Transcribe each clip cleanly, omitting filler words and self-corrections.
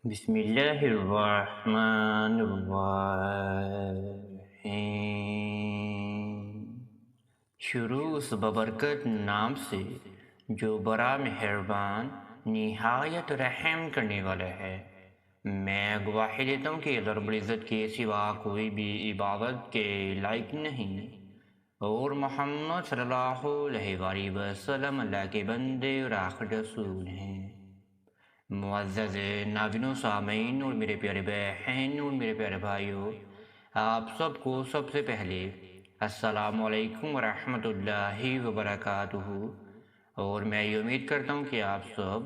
بسم اللہ الرحمن الرحیم۔ شروع اس ببرکت نام سے جو بڑا مہربان نہایت رحم کرنے والا ہے۔ میں گواہی دیتا ہوں کہ اللہ رب العزت کے سوا کوئی بھی عبادت کے لائق نہیں، اور محمد صلی اللہ علیہ وآلہ وسلم اللہ کے بندے اور آخر رسول ہیں۔ معزز ناظرین و سامعین اور میرے پیارے بہن اور میرے پیارے بھائیوں، آپ سب کو سب سے پہلے السلام علیکم ورحمۃ اللہ وبرکاتہ، اور میں یہ امید کرتا ہوں کہ آپ سب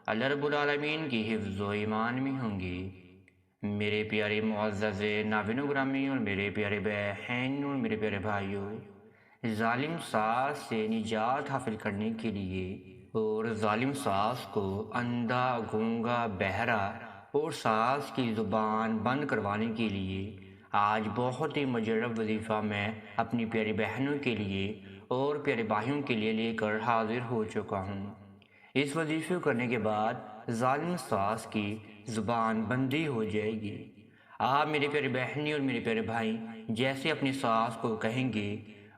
اللہ رب العالمین کی حفظ و ایمان میں ہوں گے۔ میرے پیارے معزز ناظرین و گرامی اور میرے پیارے بہن اور میرے پیارے بھائیوں، ظالم ساز سے نجات حاصل کرنے کے لیے اور ظالم ساز کو اندھا، گونگا، بہرا اور ساز کی زبان بند کروانے کے لیے آج بہت ہی مجرب وظیفہ میں اپنی پیاری بہنوں کے لیے اور پیارے بھائیوں کے لیے لے کر حاضر ہو چکا ہوں۔ اس وظیفے کو کرنے کے بعد ظالم ساز کی زبان بندی ہو جائے گی۔ آپ میرے پیارے بہنیں اور میرے پیارے بھائی جیسے اپنی ساز کو کہیں گے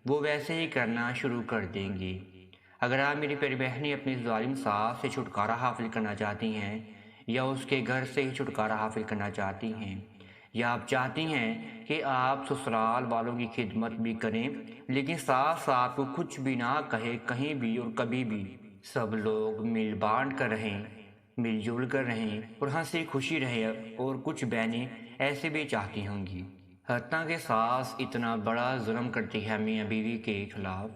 وہ ویسے ہی کرنا شروع کر دیں گے۔ اگر آپ میری پیاری بہنیں اپنی ظالم ساز سے چھٹکارا حاصل کرنا چاہتی ہیں، یا اس کے گھر سے ہی چھٹکارا حاصل کرنا چاہتی ہیں، یا آپ چاہتی ہیں کہ آپ سسرال والوں کی خدمت بھی کریں لیکن ساتھ ساتھ وہ کچھ بھی نہ کہے کہیں بھی اور کبھی بھی، سب لوگ مل بانٹ کر رہیں، مل جل کر رہیں اور ہنسی خوشی رہیں، اور کچھ بہنیں ایسے بھی چاہتی ہوں گی۔ حتیٰ کہ ساس اتنا بڑا ظلم کرتی ہے میاں بیوی کے خلاف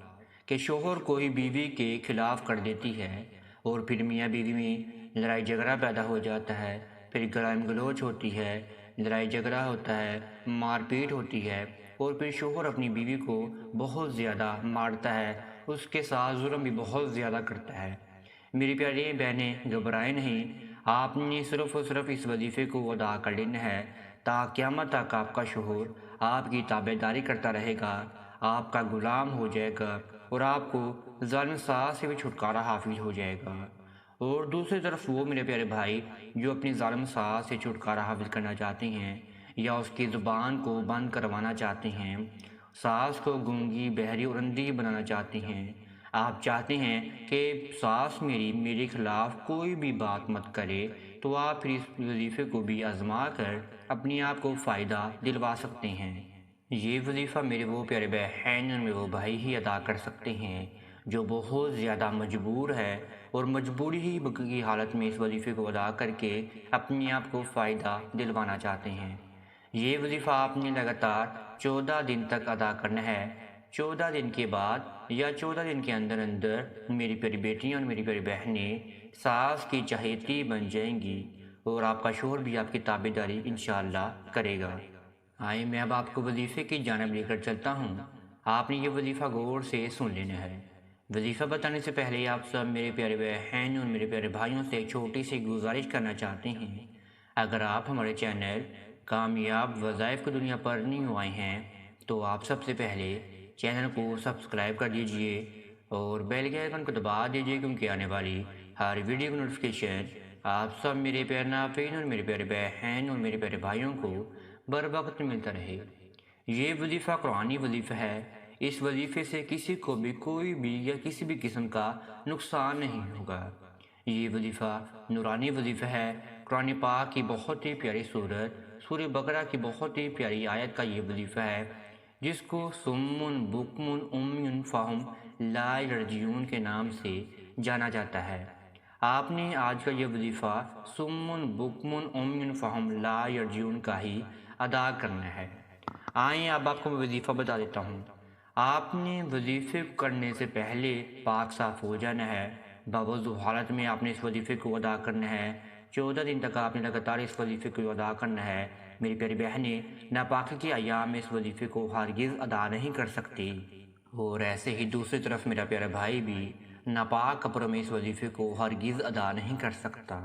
کہ شوہر کوئی بیوی کے خلاف کر دیتی ہے، اور پھر میاں بیوی میں لڑائی جھگڑا پیدا ہو جاتا ہے، پھر گالم گلوچ ہوتی ہے، لڑائی جھگڑا ہوتا ہے، مار پیٹ ہوتی ہے، اور پھر شوہر اپنی بیوی کو بہت زیادہ مارتا ہے، اس کے ساتھ ظلم بھی بہت زیادہ کرتا ہے۔ میری پیاری بہنیں گھبرائیں نہیں، آپ نے صرف اور صرف اس وظیفے کو ادا کر لینا ہے، تا قیامت تک آپ کا شوہر آپ کی تابع داری کرتا رہے گا، آپ کا غلام ہو جائے گا، اور آپ کو ظالم ساز سے بھی چھٹکارا حاصل ہو جائے گا۔ اور دوسری طرف وہ میرے پیارے بھائی جو اپنی ظالم ساز سے چھٹکارا حاصل کرنا چاہتے ہیں یا اس کی زبان کو بند کروانا چاہتے ہیں، ساز کو گونگی، بہری اور اندھی بنانا چاہتے ہیں، آپ چاہتے ہیں کہ ساس میرے خلاف کوئی بھی بات مت کرے، تو آپ پھر اس وظیفے کو بھی آزما کر اپنے آپ کو فائدہ دلوا سکتے ہیں۔ یہ وظیفہ میرے وہ پیارے بہن اور میرے وہ بھائی ہی ادا کر سکتے ہیں جو بہت زیادہ مجبور ہے، اور مجبوری ہی کی حالت میں اس وظیفے کو ادا کر کے اپنے آپ کو فائدہ دلوانا چاہتے ہیں۔ یہ وظیفہ آپ نے لگاتار 14 دن تک ادا کرنا ہے۔ 14 دن کے بعد یا 14 دن کے اندر اندر میری پیاری بیٹیاں اور میری پیاری بہنیں ساس کی چہیتی بن جائیں گی، اور آپ کا شوہر بھی آپ کی تابع داری انشاءاللہ کرے گا۔ آئے میں اب آپ کو وظیفے کی جانب لے کر چلتا ہوں، آپ نے یہ وظیفہ غور سے سن لینا ہے۔ وظیفہ بتانے سے پہلے آپ سب میرے پیارے بہن اور میرے پیارے بھائیوں سے ایک چھوٹی سی گزارش کرنا چاہتے ہیں۔ اگر آپ ہمارے چینل کامیاب وظائف کی دنیا پر نیو آئے ہیں تو آپ سب سے پہلے چینل کو سبسکرائب کر دیجئے اور بیل کے آئیکن کو دبا دیجئے، کیونکہ آنے والی ہر ویڈیو کی نوٹیفیکیشن آپ سب میرے پیارے ناظرین اور میرے پیارے بہن اور میرے پیارے بھائیوں کو بر وقت ملتا رہے۔ یہ وظیفہ قرآنی وظیفہ ہے، اس وظیفے سے کسی کو بھی کوئی بھی یا کسی بھی قسم کا نقصان نہیں ہوگا۔ یہ وظیفہ نورانی وظیفہ ہے۔ قرآن پاک کی بہت ہی پیاری سورت سورہ بقرہ کی بہت ہی پیاری آیت کا یہ وظیفہ ہے، جس کو سمن بکمن امیٌ فہم لا یرجعون کے نام سے جانا جاتا ہے۔ آپ نے آج کا یہ وظیفہ سمن بکمن امیٌ فہم لا یرجعون کا ہی ادا کرنا ہے۔ آئیں اب آپ کو میں وظیفہ بتا دیتا ہوں۔ آپ نے وظیفے کرنے سے پہلے پاک صاف ہو جانا ہے۔ باوضو حالت میں آپ نے اس وظیفے کو ادا کرنا ہے۔ 14 دن تک آپ نے لگاتار اس وظیفے کو ادا کرنا ہے۔ میری پیاری بہنیں ناپاکی کے ایام میں اس وظیفے کو ہرگز ادا نہیں کر سکتی، اور ایسے ہی دوسری طرف میرا پیارا بھائی بھی ناپاک کپڑوں میں اس وظیفے کو ہرگز ادا نہیں کر سکتا۔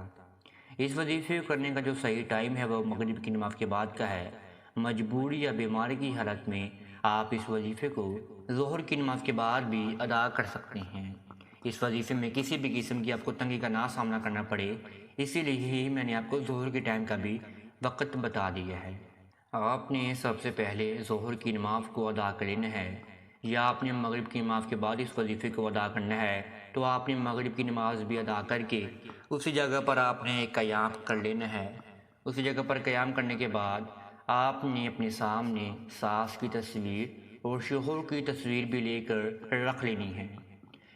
اس وظیفے کو کرنے کا جو صحیح ٹائم ہے وہ مغرب کی نماز کے بعد کا ہے۔ مجبوری یا بیماری کی حالت میں آپ اس وظیفے کو ظہر کی نماز کے بعد بھی ادا کر سکتے ہیں۔ اس وظیفے میں کسی بھی قسم کی آپ کو تنگی کا نہ سامنا کرنا پڑے، اسی لیے ہی میں نے آپ کو ظہر کے ٹائم کا بھی وقت بتا دیا ہے۔ آپ نے سب سے پہلے ظہر کی نماز کو ادا کر لینا ہے، یا آپ نے مغرب کی نماز کے بعد اس وظیفے کو ادا کرنا ہے تو آپ نے مغرب کی نماز بھی ادا کر کے اسی جگہ پر آپ نے قیام کر لینا ہے۔ اسی جگہ پر قیام کرنے کے بعد آپ نے اپنے سامنے ساس کی تصویر اور شوہر کی تصویر بھی لے کر رکھ لینی ہے۔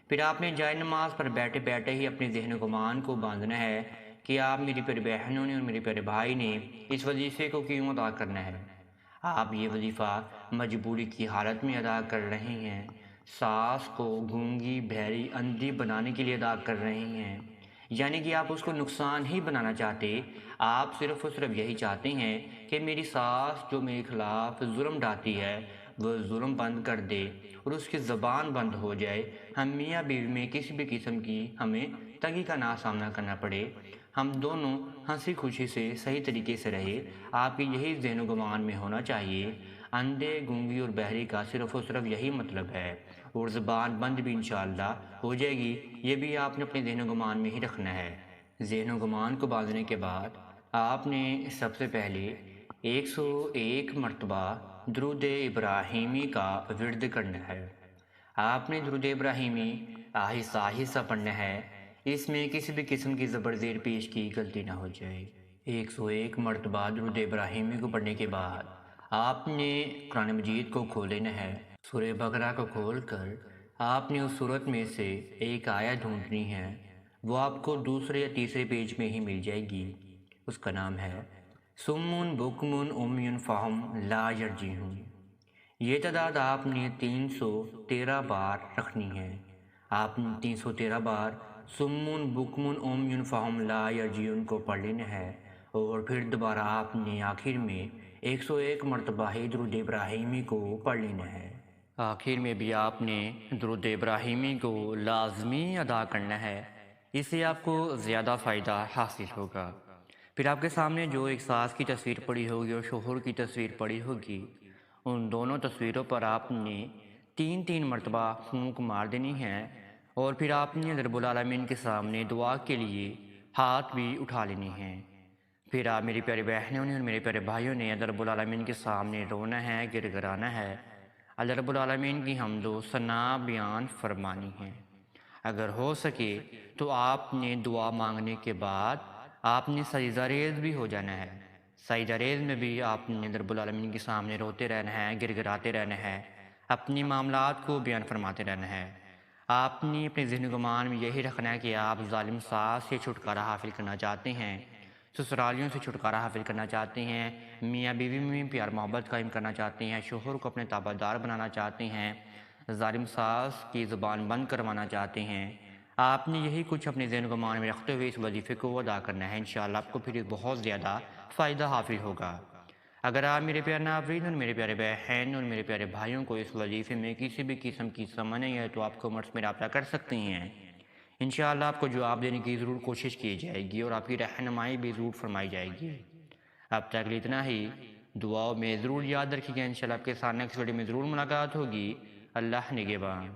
پھر آپ نے جائے نماز پر بیٹھے بیٹھے ہی اپنے ذہن و گمان کو باندھنا ہے کہ آپ میری پیارے بہنوں نے اور میرے پیارے بھائی نے اس وظیفے کو کیوں ادا کرنا ہے۔ آپ یہ وظیفہ مجبوری کی حالت میں ادا کر رہے ہیں، ساس کو گونگی بہری اندھی بنانے کے لیے ادا کر رہے ہیں، یعنی کہ آپ اس کو نقصان ہی بنانا چاہتے، آپ صرف اور صرف یہی چاہتے ہیں کہ میری ساس جو میرے خلاف ظلم ڈھاتی ہے وہ ظلم بند کر دے اور اس کی زبان بند ہو جائے، ہم میاں بیوی میں کسی بھی قسم کی ہمیں تنگی کا نہ سامنا کرنا پڑے، ہم دونوں ہنسی خوشی سے صحیح طریقے سے رہے۔ آپ کی یہی ذہن و گمان میں ہونا چاہیے۔ اندھے گونگی اور بہری کا صرف اور صرف یہی مطلب ہے، اور زبان بند بھی انشاءاللہ ہو جائے گی، یہ بھی آپ نے اپنے ذہن و گمان میں ہی رکھنا ہے۔ ذہن و گمان کو باندھنے کے بعد آپ نے سب سے پہلے 101 مرتبہ درود ابراہیمی کا ورد کرنا ہے۔ آپ نے درود ابراہیمی آہستہ آہستہ پڑھنا ہے، اس میں کسی بھی قسم کی زبر زیر پیش کی غلطی نہ ہو جائے۔ 101 مرتبہ درود ابراہیمی کو پڑھنے کے بعد آپ نے قرآن مجید کو کھول لینا ہے۔ سورہ بقرہ کو کھول کر آپ نے اس سورت میں سے ایک آیت ڈھونڈنی ہے، وہ آپ کو دوسرے یا تیسرے پیج میں ہی مل جائے گی۔ اس کا نام ہے سمٌ بکمٌ عمی فہم لا یرجعون۔ یہ تعداد آپ نے 313 بار رکھنی ہے۔ آپ نے 313 بار سمٌ بکمٌ عمی فہم لا یرجعون کو پڑھ لینا ہے، اور پھر دوبارہ آپ نے آخر میں 101 مرتبہ ہی درود ابراہیمی کو پڑھ لینا ہے۔ آخر میں بھی آپ نے درود ابراہیمی کو لازمی ادا کرنا ہے، اس سے آپ کو زیادہ فائدہ حاصل ہوگا۔ پھر آپ کے سامنے جو ایک ساس کی تصویر پڑی ہوگی اور شوہر کی تصویر پڑی ہوگی، ان دونوں تصویروں پر آپ نے 3 مرتبہ پھونک مار دینی ہے، اور پھر آپ نے رب العالمین کے سامنے دعا کے لیے ہاتھ بھی اٹھا لینے ہیں۔ پھر آپ میری پیارے بہنوں نے اور میرے پیارے بھائیوں نے اللہ رب العالمین کے سامنے رونا ہے، گر گرانا ہے، اللہ رب العالمین کی حمد و ثنا بیان فرمانی ہے۔ اگر ہو سکے تو آپ نے دعا مانگنے کے بعد آپ نے سجدہ ریز بھی ہو جانا ہے۔ سجدہ ریز میں بھی آپ نے رب العالمین کے سامنے روتے رہنا ہے، گر گراتے رہنا ہے، اپنی معاملات کو بیان فرماتے رہنا ہے۔ آپ نے اپنے ذہن و گمان میں یہی رکھنا ہے کہ آپ ظالم ساس سے چھٹکارا حاصل کرنا چاہتے ہیں، سسرالیوں سے چھٹکارا حاصل کرنا چاہتے ہیں، میاں بیوی میں پیار محبت قائم کرنا چاہتے ہیں، شوہر کو اپنے تابعدار بنانا چاہتے ہیں، ظالم ساس کی زبان بند کروانا چاہتے ہیں۔ آپ نے یہی کچھ اپنے ذہن و گمان میں رکھتے ہوئے اس وظیفے کو ادا کرنا ہے، انشاءاللہ آپ کو پھر بہت زیادہ فائدہ حاصل ہوگا۔ اگر آپ میرے پیارے ناظرین اور میرے پیارے بہن اور میرے پیارے بھائیوں کو اس وظیفے میں کسی بھی قسم کی سمجھ نہیں ہے تو آپ کامنٹس میں رابطہ کر سکتے ہیں، انشاءاللہ آپ کو جواب دینے کی ضرور کوشش کی جائے گی اور آپ کی رہنمائی بھی ضرور فرمائی جائے گی۔ اب تک اتنا ہی، دعاؤں میں ضرور یاد رکھیے گا، انشاءاللہ آپ کے ساتھ نیکسٹ ویڈیو میں ضرور ملاقات ہوگی۔ اللہ نگہبان۔